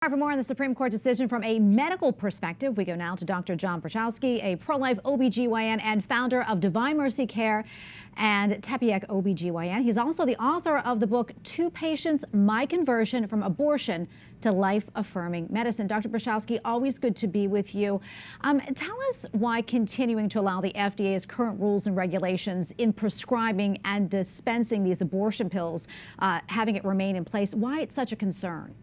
For more on the Supreme Court decision from a medical perspective, we go now to Dr. John Bruchalski, a pro-life OBGYN and founder of Divine Mercy Care and Tepeyac OBGYN. He's also the author of the book, Two Patients, My Conversion from Abortion to Life-Affirming Medicine. Dr. Bruchalski, always good to be with you. Tell us why continuing to allow the FDA's current rules and regulations in prescribing and dispensing these abortion pills, having it remain in place, why it's such a concern.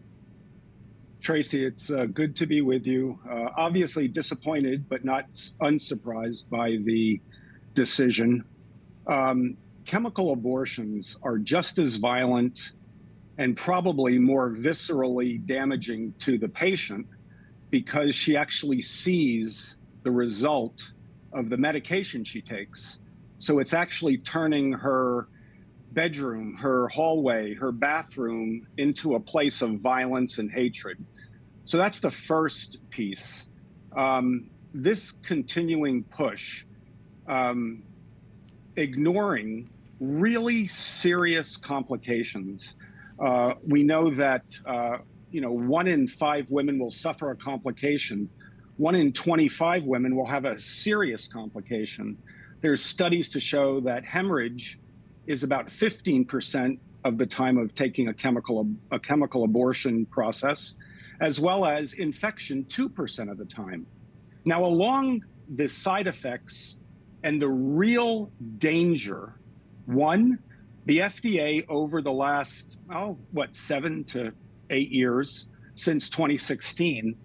Tracy, it's good to be with you. Obviously disappointed, but not unsurprised by the decision. Chemical abortions are just as violent and probably more viscerally damaging to the patient because she actually sees the result of the medication she takes. So it's actually turning her bedroom, her hallway, her bathroom into a place of violence and hatred. So that's the first piece. This continuing push, ignoring really serious complications. We know that 1 in 5 women will suffer a complication. 1 in 25 women will have a serious complication. There's studies to show that hemorrhage is about 15% of the time of taking a chemical abortion process, as well as infection 2% of the time. Now, along the side effects and the real danger, one, the FDA over the last, 7 to 8 years, since 2016,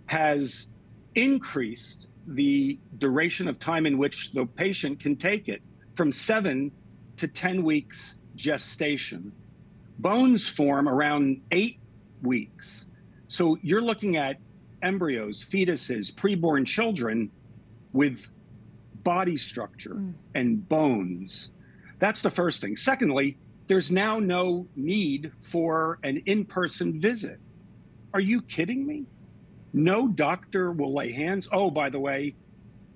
has increased the duration of time in which the patient can take it from 7 to 10 weeks gestation. Bones form around 8 weeks. So you're looking at embryos, fetuses, preborn children with body structure and bones. That's the first thing. Secondly, there's now no need for an in-person visit. Are you kidding me? No doctor will lay hands. Oh, by the way,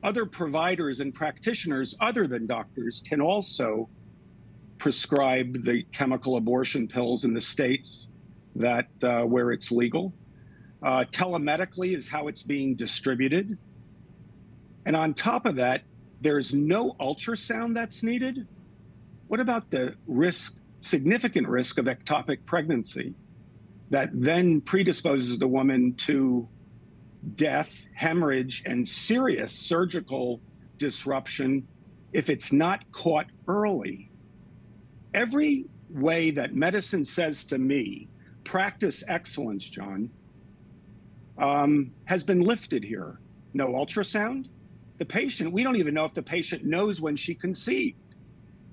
other providers and practitioners other than doctors can also prescribe the chemical abortion pills in the states that where it's legal. Telemedically is how it's being distributed. And on top of that, there's no ultrasound that's needed. What about the significant risk of ectopic pregnancy that then predisposes the woman to death, hemorrhage, and serious surgical disruption if it's not caught early? Every way that medicine says to me, practice excellence, John, has been lifted here. No ultrasound. The patient, we don't even know if the patient knows when she conceived.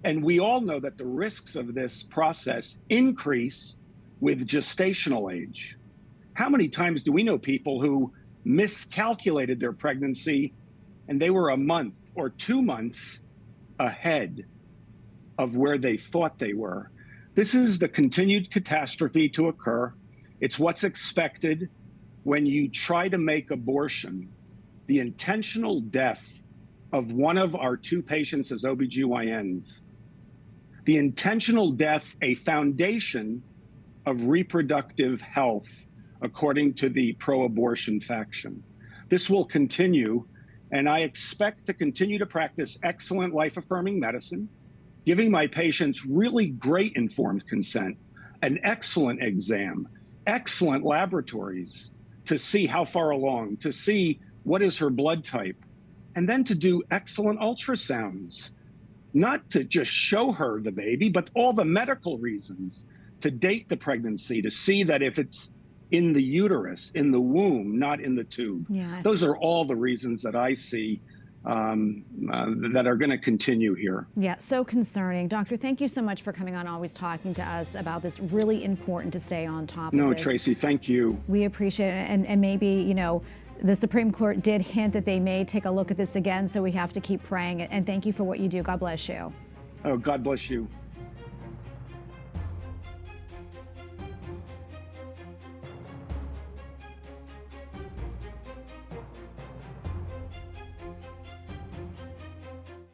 And we all know that the risks of this process increase with gestational age. How many times do we know people who miscalculated their pregnancy and they were a month or 2 months ahead of where they thought they were? This is the continued catastrophe to occur. It's what's expected when you try to make abortion the intentional death of one of our 2 patients as OBGYNs. The intentional death, a foundation of reproductive health, according to the pro-abortion faction. This will continue, and I expect to continue to practice excellent life-affirming medicine, giving my patients really great informed consent, an excellent exam, excellent laboratories to see how far along, to see what is her blood type, and then to do excellent ultrasounds, not to just show her the baby, but all the medical reasons to date the pregnancy, to see that if it's in the uterus, in the womb, not in the tube. Yeah. Those are all the reasons that I see that are going to continue here. Yeah, so concerning. Doctor, thank you so much for coming on, always talking to us about this. Really important to stay on top of this. No, Tracy, thank you. We appreciate it. And maybe, the Supreme Court did hint that they may take a look at this again, so we have to keep praying. And thank you for what you do. God bless you. Oh, God bless you.